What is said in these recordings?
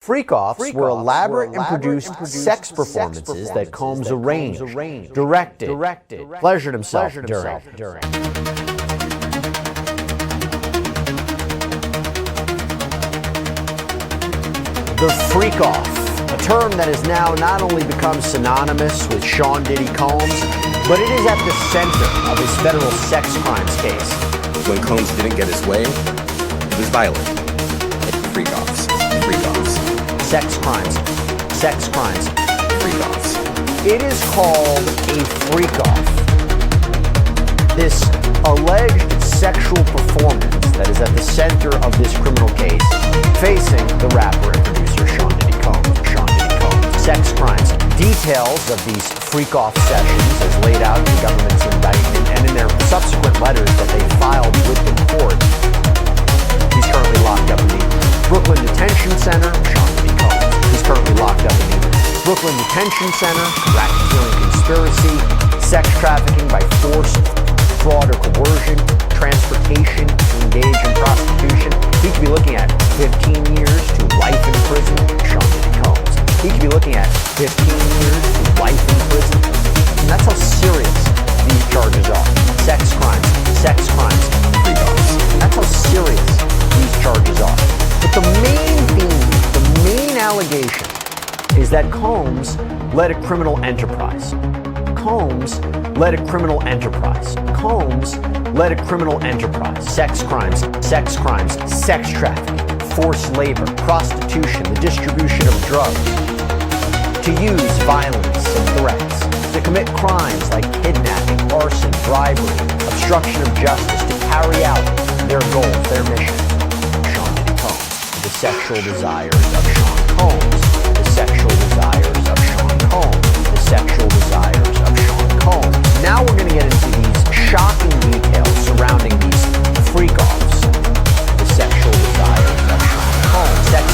Freak-offs were elaborate and produced sex performances that Combs arranged, directed, pleasured himself during. The freak-off, a term that has now not only become synonymous with Sean Diddy Combs, but it is at the center of his federal sex crimes case. When Combs didn't get his way, it was violent. Freak-offs. Sex crimes, Freak-offs. It is called a freak-off. This alleged sexual performance that is at the center of this criminal case facing the rapper and producer Sean Diddy Combs. Sex crimes. Details of these freak-off sessions as laid out in the government's indictment and in their subsequent letters that they filed with the court. He's currently locked up in the Brooklyn Detention Center. Sean Diddy Combs. He's currently locked up in the Brooklyn Detention Center, racketeering conspiracy, sex trafficking by force, fraud or coercion, transportation to engage in prostitution. He could be looking at 15 years to life in prison. Sean Diddy Combs. He could be looking at 15 years to life in prison. And that's how serious these charges are. Sex crimes, freak-offs. That's how serious these charges are. But the main theme, the main allegation is that Combs led a criminal enterprise. Sex crimes, sex trafficking, forced labor, prostitution, the distribution of drugs, to use violence and threats, to commit crimes like kidnapping, arson, bribery, obstruction of justice, to carry out their goals, their mission. Sean Diddy Combs, the sexual desires of Sean Combs, the sexual desires of Sean Combs, the sexual desires of Sean Combs. Now we're going to get into these shocking details surrounding these freak-offs, the sexual desires of Sean Combs. Sex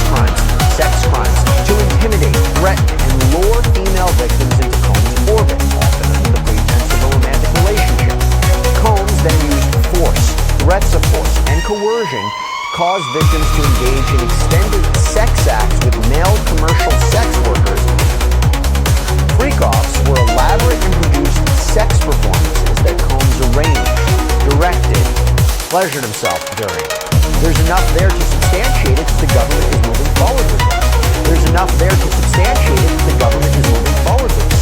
crimes, to intimidate, threaten, and lure female victims into Combs' orbit, often under the pretense of a romantic relationship. Combs then used force, threats of force, and coercion caused victims to engage in extended sex acts with male commercial sex workers. Freak-offs were elaborate and produced sex performances that Combs arranged, directed, pleasured himself during. There's enough there to substantiate it that the government is moving forward with it.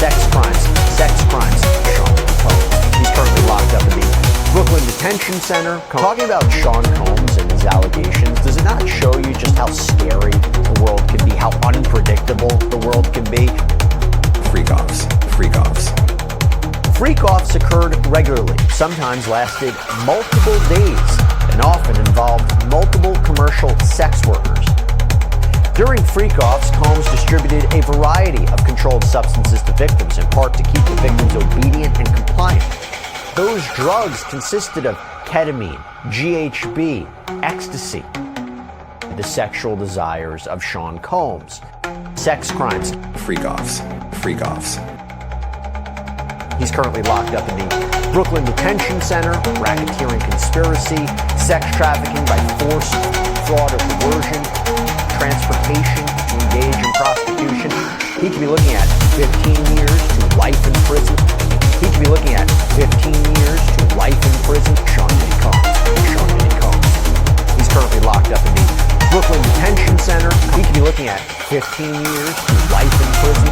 Sex crimes, Sean Diddy Combs. He's currently locked up in the Brooklyn Detention Center. Talking about Sean Combs and his allegations, does it not show you just how scary the world can be, how unpredictable the world can be? Freak-offs. Freak-offs occurred regularly, sometimes lasted multiple days, and often involved multiple commercial sex workers. During freak-offs, Combs distributed a variety of controlled substances to victims, in part to keep the victims obedient and compliant. Those drugs consisted of ketamine, GHB, ecstasy. The sexual desires of Sean Combs. Sex crimes. Freak-offs. He's currently locked up in the Brooklyn Detention Center, racketeering conspiracy, sex trafficking by force, fraud or coercion, transportation to engage in prostitution. He could be looking at 15 years to life in prison. Sean Diddy Combs. He's currently locked up in the Brooklyn Detention Center. He could be looking at 15 years to life in prison.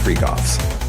Freak-offs.